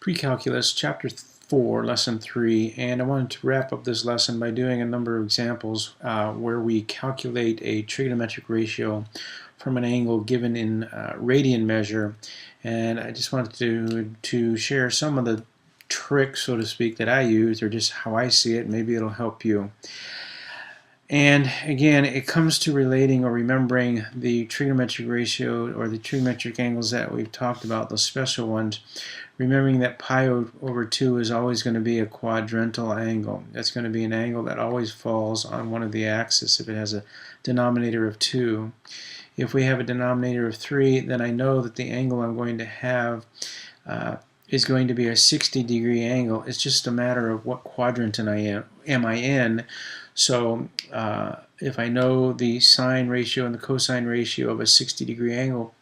Pre-calculus, chapter 4, lesson 3, and I wanted to wrap up this lesson by doing a number of examples where we calculate a trigonometric ratio from an angle given in radian measure. And I just wanted to share some of the tricks, so to speak, that I use, or just how I see it. Maybe it'll help you. And again, it comes to relating or remembering the trigonometric ratio or the trigonometric angles that we've talked about, those special ones. Remembering that pi over 2 is always going to be a quadrantal angle. That's going to be an angle that always falls on one of the axes if it has a denominator of 2. If we have a denominator of 3, then I know that the angle I'm going to have is going to be a 60-degree angle. It's just a matter of what quadrant am I in. So if I know the sine ratio and the cosine ratio of a 60-degree angle,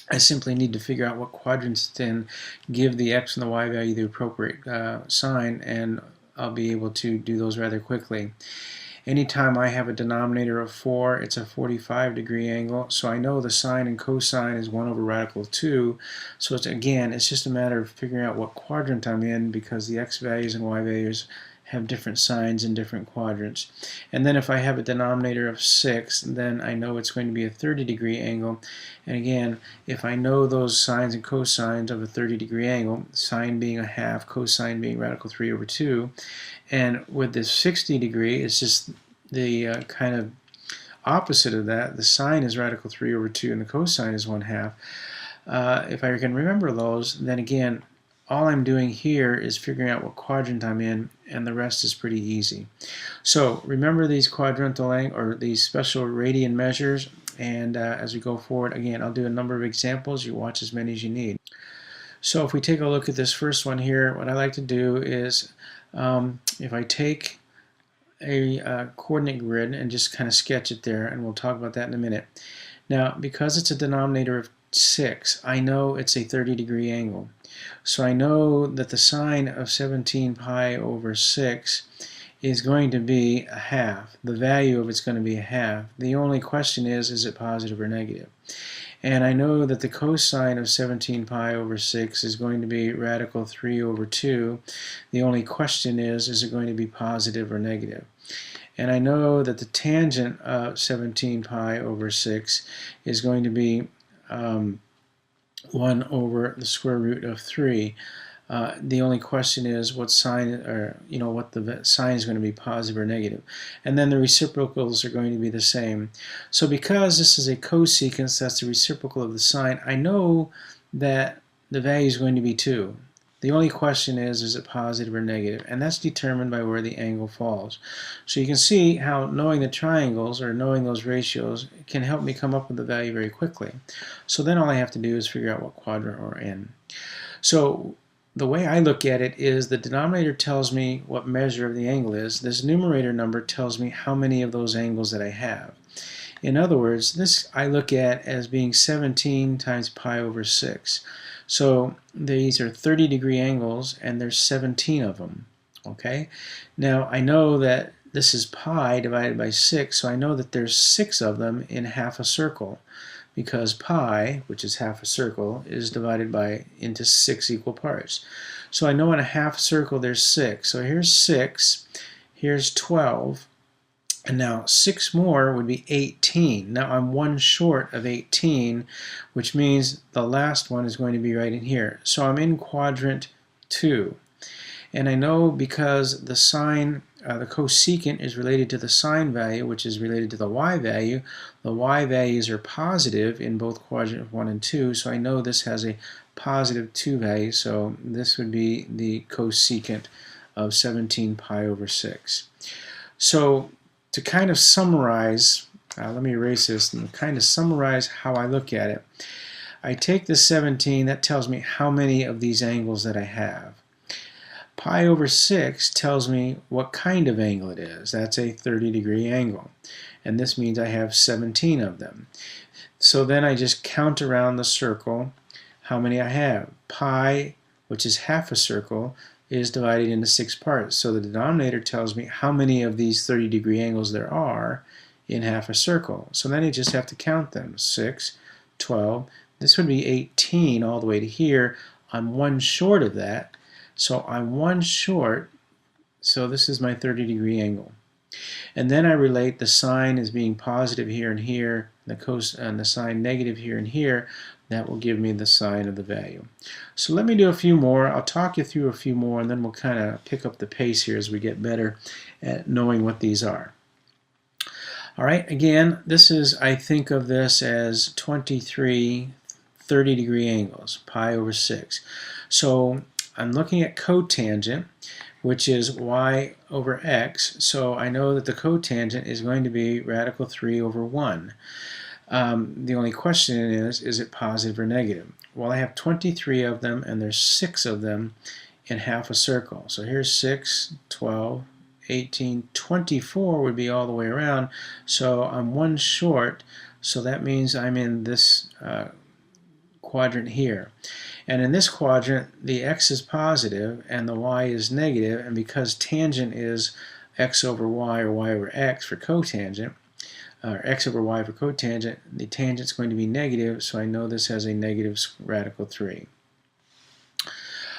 I simply need to figure out what quadrants it's in, give the x and the y value the appropriate sign, and I'll be able to do those rather quickly. Anytime I have a denominator of 4, it's a 45-degree angle, so I know the sine and cosine is 1 over radical 2. So it's just a matter of figuring out what quadrant I'm in, because the x values and y values have different signs in different quadrants. And then if I have a denominator of 6, then I know it's going to be a 30-degree angle. And again, if I know those sines and cosines of a 30-degree angle, sine being a half, cosine being radical 3 over 2, and with this 60-degree, it's just the kind of opposite of that. The sine is radical 3 over 2 and the cosine is 1/2. If I can remember those, then again, all I'm doing here is figuring out what quadrant I'm in, and the rest is pretty easy. So remember these quadrantal or these special radian measures, and as we go forward, again, I'll do a number of examples. You watch as many as you need. So if we take a look at this first one here, what I like to do is if I take a coordinate grid and just kind of sketch it there, and we'll talk about that in a minute. Now, because it's a denominator of 6, I know it's a 30-degree angle. So I know that the sine of 17 pi over 6 is going to be a half. The value of it's going to be a half. The only question is it positive or negative? And I know that the cosine of 17 pi over 6 is going to be radical 3 over 2. The only question is it going to be positive or negative? And I know that the tangent of 17 pi over 6 is going to be 1 over the square root of 3. The only question is what sign, or what the sign is going to be, positive or negative. And then the reciprocals are going to be the same. So because this is a cosecant, that's the reciprocal of the sine, I know that the value is going to be 2. The only question is it positive or negative? And that's determined by where the angle falls. So you can see how knowing the triangles, or knowing those ratios, can help me come up with the value very quickly. So then all I have to do is figure out what quadrant we're in. So the way I look at it is the denominator tells me what measure of the angle is. This numerator number tells me how many of those angles that I have. In other words, this I look at as being 17 times pi over 6. So these are 30-degree angles, and there's 17 of them. Okay. Now I know that this is pi divided by 6, so I know that there's 6 of them in half a circle, because pi, which is half a circle, is divided into 6 equal parts. So I know in a half circle there's 6. So here's 6, here's 12, and now 6 more would be 18. Now I'm 1 short of 18, which means the last one is going to be right in here. So I'm in quadrant 2. And I know because the sine, the cosecant is related to the sine value, which is related to the y value. The y values are positive in both quadrant 1 and 2, so I know this has a positive 2 value, so this would be the cosecant of 17 pi over 6. So to kind of summarize, let me erase this and kind of summarize how I look at it. I take the 17, that tells me how many of these angles that I have. Pi over 6 tells me what kind of angle it is. That's a 30-degree angle. And this means I have 17 of them. So then I just count around the circle how many I have. Pi, which is half a circle, is divided into 6 parts. So the denominator tells me how many of these 30-degree angles there are in half a circle. So then you just have to count them. 6, 12. This would be 18 all the way to here. I'm 1 short of that. So I'm 1 short. So this is my 30-degree angle. And then I relate the sine as being positive here and here, and the sine negative here and here. That will give me the sine of the value. So let me do a few more. I'll talk you through a few more, and then we'll kind of pick up the pace here as we get better at knowing what these are. All right, again, this is, I think of this as 23 30-degree angles, pi over 6. So I'm looking at cotangent, which is y over x. So I know that the cotangent is going to be radical 3 over 1. The only question is it positive or negative? Well, I have 23 of them, and there's 6 of them in half a circle. So here's 6, 12, 18, 24 would be all the way around. So I'm 1 short, so that means I'm in this quadrant here. And in this quadrant, the x is positive and the y is negative, and because tangent is x over y or y over x for cotangent, or x over y for cotangent, the tangent is going to be negative, so I know this has a negative radical 3.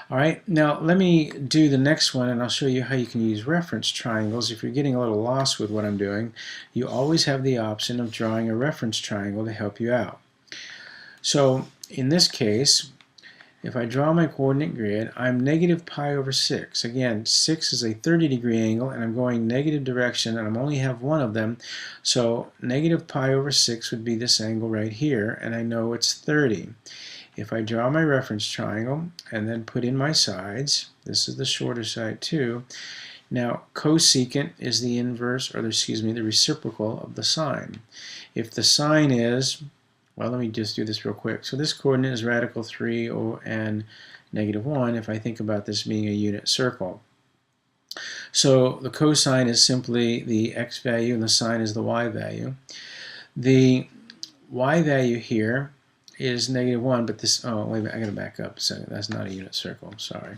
All right, now let me do the next one, and I'll show you how you can use reference triangles. If you're getting a little lost with what I'm doing, you always have the option of drawing a reference triangle to help you out. So in this case, if I draw my coordinate grid, I'm negative pi over 6. Again, 6 is a 30-degree angle, and I'm going negative direction, and I only have one of them. So negative pi over 6 would be this angle right here, and I know it's 30. If I draw my reference triangle and then put in my sides, this is the shorter side too. Now, cosecant is the inverse, or excuse me, the reciprocal of the sine. If the sine is, well, let me just do this real quick. So this coordinate is radical 3 and negative 1 if I think about this being a unit circle. So the cosine is simply the x value and the sine is the y value. The y value here is negative 1, but this, oh, wait a minute, I gotta back up a second. That's not a unit circle, sorry.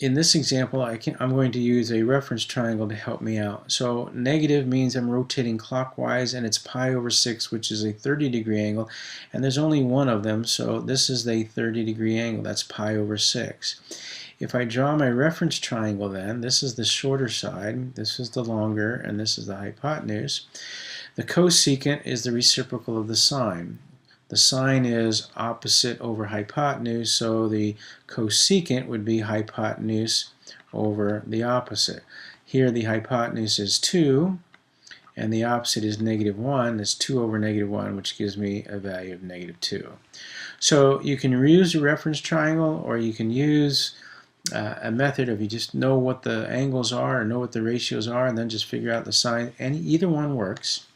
In this example, I'm going to use a reference triangle to help me out. So negative means I'm rotating clockwise, and it's pi over 6, which is a 30-degree angle, and there's only one of them, so this is the 30-degree angle. That's pi over 6. If I draw my reference triangle then, this is the shorter side, this is the longer, and this is the hypotenuse. The cosecant is the reciprocal of the sine. The sine is opposite over hypotenuse, so the cosecant would be hypotenuse over the opposite. Here the hypotenuse is 2, and the opposite is negative 1. That's 2 over negative 1, which gives me a value of negative 2. So you can reuse a reference triangle, or you can use a method of you just know what the angles are or know what the ratios are, and then just figure out the sine. And either one works,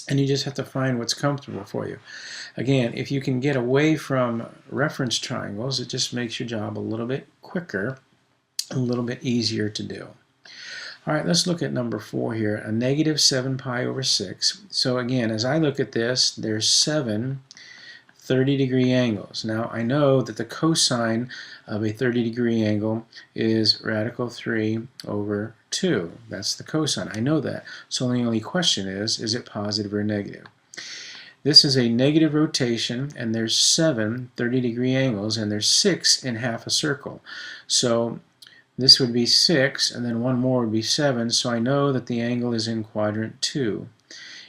and you just have to find what's comfortable for you. Again, if you can get away from reference triangles, it just makes your job a little bit quicker, a little bit easier to do. All right, let's look at number 4 here, a negative 7 pi over 6. So again, as I look at this, there's 7 30-degree angles. Now I know that the cosine of a 30-degree angle is radical 3 over 2. That's the cosine. I know that. So the only question is it positive or negative? This is a negative rotation, and there's 7 30-degree angles, and there's 6 in half a circle. So this would be 6, and then one more would be 7, so I know that the angle is in quadrant 2.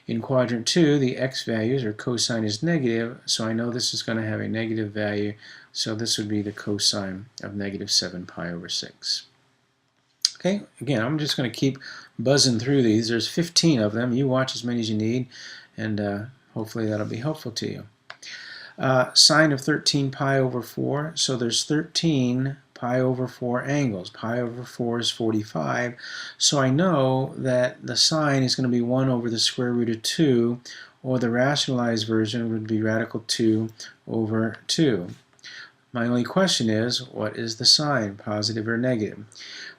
In quadrant 2, the x values, or cosine, is negative, so I know this is going to have a negative value, so this would be the cosine of negative 7 pi over 6. Okay, again, I'm just going to keep buzzing through these. There's 15 of them. You watch as many as you need, and hopefully that'll be helpful to you. Sine of 13 pi over 4, so there's 13 pi over 4 angles. Pi over 4 is 45, so I know that the sine is going to be 1 over the square root of 2, or the rationalized version would be radical 2 over 2. My only question is, what is the sign, positive or negative?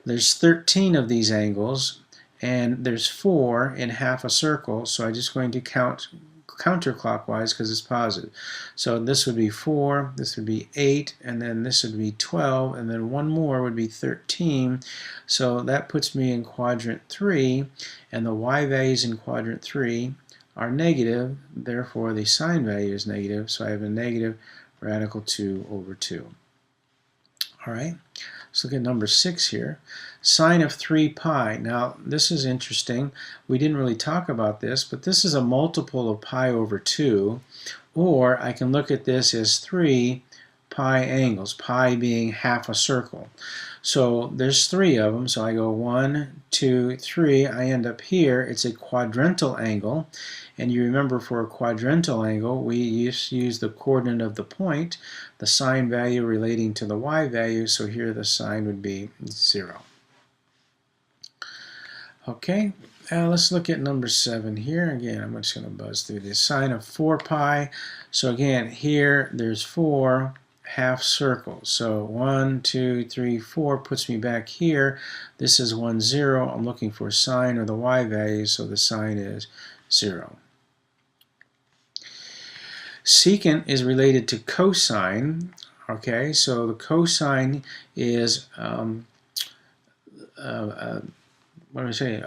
There's 13 of these angles, and there's 4 in half a circle, so I'm just going to count counterclockwise because it's positive. So this would be 4, this would be 8, and then this would be 12, and then one more would be 13. So that puts me in quadrant 3, and the y values in quadrant 3 are negative, therefore the sine value is negative, so I have a negative radical 2 over 2. All right, let's look at number 6 here. Sine of 3 pi. Now, this is interesting. We didn't really talk about this, but this is a multiple of pi over 2, or I can look at this as 3 pi angles, pi being half a circle. So there's 3 of them, so I go 1, 2, 3. I end up here. It's a quadrantal angle, and you remember for a quadrantal angle we use the coordinate of the point, the sine value relating to the y value, so here the sine would be 0. Okay, let's look at number 7 here. Again, I'm just going to buzz through this. Sine of 4 pi. So again, here there's 4 half circles. So 1, 2, 3, 4 puts me back here. This is 1, 0. I'm looking for sine or the y value, so the sine is 0. Secant is related to cosine. Okay, so the cosine is what do I say?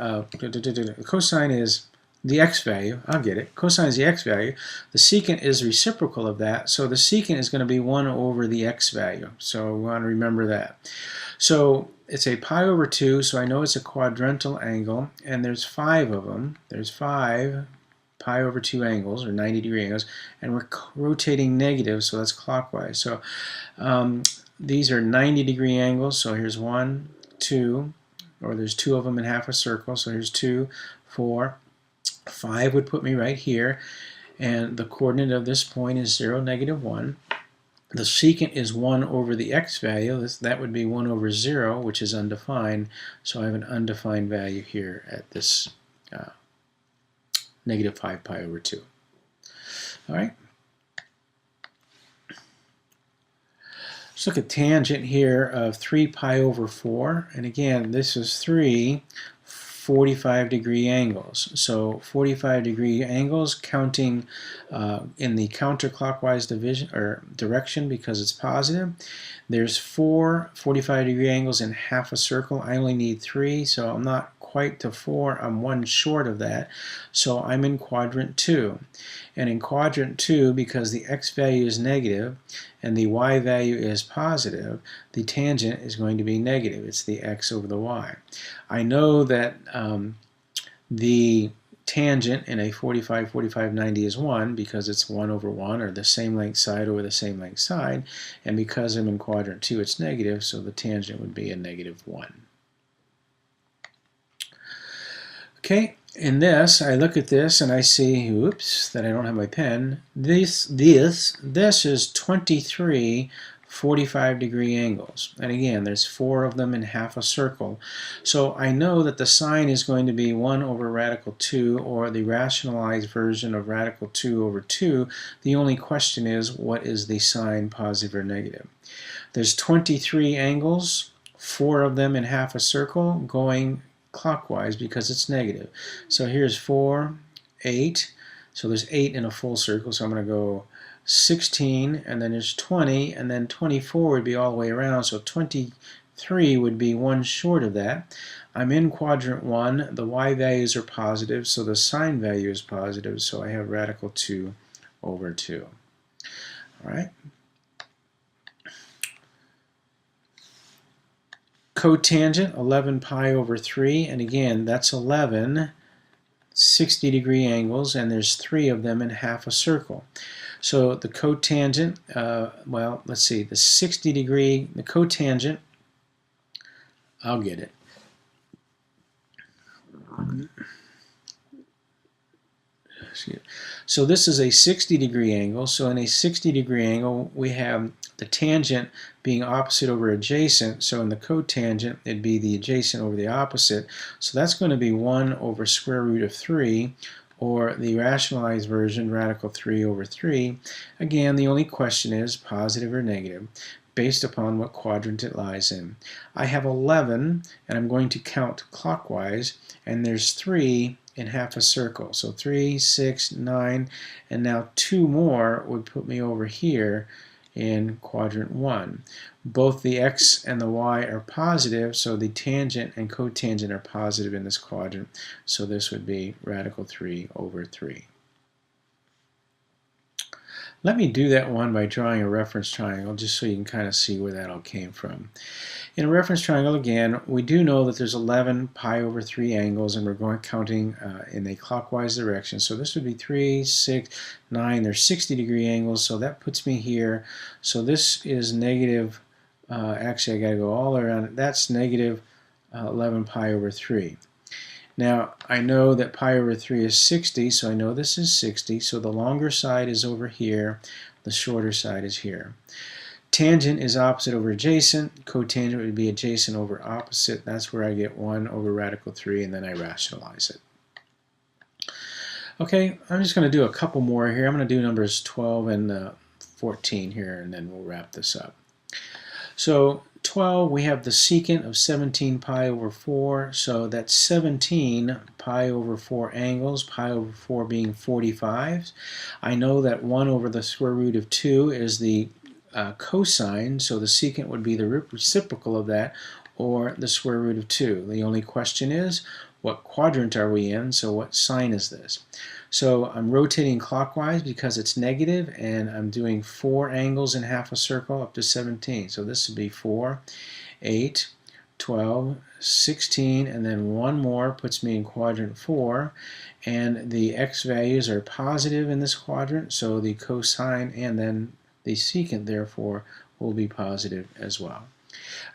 Cosine is the x value. I'll get it. Cosine is the x value. The secant is reciprocal of that, so the secant is going to be 1 over the x value. So we want to remember that. So it's a pi over 2, so I know it's a quadrantal angle, and there's 5 of them. There's 5 pi over 2 angles, or 90-degree angles, and we're rotating negative, so that's clockwise. So these are 90-degree angles, so here's 1, 2, or there's 2 of them in half a circle, so here's 2, 4, 5 would put me right here, and the coordinate of this point is 0, negative 1. The secant is 1 over the x value. That would be 1 over 0, which is undefined, so I have an undefined value here at this negative 5 pi over 2. All right. Let's look at tangent here of 3 pi over 4, and again this is 3 45-degree angles. So 45-degree angles counting in the counterclockwise division or direction because it's positive. There's 4 45-degree angles in half a circle. I only need 3, so I'm not quite to 4. I'm 1 short of that. So I'm in quadrant 2. And in quadrant 2, because the x value is negative and the y value is positive, the tangent is going to be negative. It's the x over the y. I know that the tangent in a 45, 45, 90 is 1 because it's 1 over 1, or the same length side over the same length side, and because I'm in quadrant 2 it's negative, so the tangent would be a negative 1. Okay, in this, I look at this and I see, oops, that I don't have my pen. This is 23 45-degree angles. And again, there's 4 of them in half a circle. So I know that the sine is going to be 1 over radical 2, or the rationalized version of radical 2 over 2. The only question is, what is the sine, positive or negative? There's 23 angles, 4 of them in half a circle, going clockwise because it's negative. So here's 4, 8. So there's 8 in a full circle, so I'm going to go 16, and then there's 20, and then 24 would be all the way around, so 23 would be 1 short of that. I'm in quadrant 1. The y values are positive, so the sine value is positive, so I have radical 2 over 2. All right. Cotangent, 11 pi over 3, and again, that's 11 60-degree angles, and there's 3 of them in half a circle. So the cotangent, well, let's see, the 60-degree, the cotangent, I'll get it. So this is a 60-degree angle. So in a 60-degree angle, we have the tangent being opposite over adjacent. So in the cotangent, it'd be the adjacent over the opposite. So that's going to be 1 over square root of 3, or the rationalized version, radical 3 over 3. Again, the only question is positive or negative, based upon what quadrant it lies in. I have 11, and I'm going to count clockwise, and there's 3 in half a circle. So 3, 6, 9, and now 2 more would put me over here in quadrant 1. Both the x and the y are positive, so the tangent and cotangent are positive in this quadrant. So this would be radical 3 over 3. Let me do that one by drawing a reference triangle just so you can kind of see where that all came from. In a reference triangle, again, we do know that there's 11 pi over 3 angles, and we're going counting in a clockwise direction. So this would be 3, 6, 9. There's 60-degree angles, so that puts me here. So this is negative, actually I got to go all around it. That's negative 11 pi over 3. Now, I know that pi over 3 is 60, so I know this is 60. So the longer side is over here, the shorter side is here. Tangent is opposite over adjacent. Cotangent would be adjacent over opposite. That's where I get 1 over radical 3, and then I rationalize it. Okay, I'm just going to do a couple more here. I'm going to do numbers 12 and 14 here, and then we'll wrap this up. So 12, we have the secant of 17 pi over 4, so that's 17 pi over 4 angles, pi over 4 being 45. I know that 1 over the square root of 2 is the cosine, so the secant would be the reciprocal of that, or the square root of 2. The only question is, what quadrant are we in, so what sign is this? So I'm rotating clockwise because it's negative, and I'm doing 4 angles in half a circle up to 17. So this would be 4, 8, 12, 16, and then one more puts me in quadrant 4. And the x values are positive in this quadrant, so the cosine and then the secant, therefore, will be positive as well.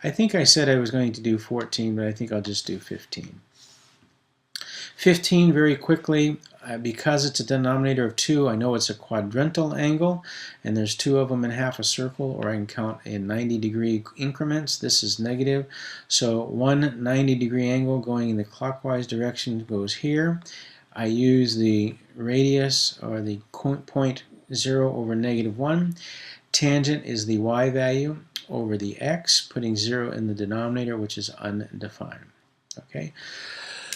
I think I said I was going to do 14, but I think I'll just do 15. 15, very quickly, because it's a denominator of 2, I know it's a quadrantal angle, and there's 2 of them in half a circle, or I can count in 90-degree increments. This is negative, so one 90-degree angle going in the clockwise direction goes here. I use the radius, or the point 0 over negative 1. Tangent is the y value over the x, putting 0 in the denominator, which is undefined. Okay,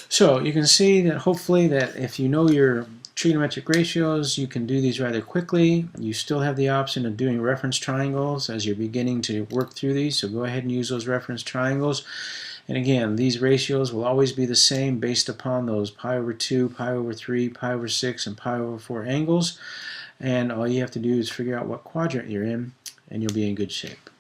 so you can see that hopefully that if you know your trigonometric ratios, you can do these rather quickly. You still have the option of doing reference triangles as you're beginning to work through these, so go ahead and use those reference triangles. And again, these ratios will always be the same based upon those pi over 2, pi over 3, pi over 6, and pi over 4 angles. And all you have to do is figure out what quadrant you're in, and you'll be in good shape.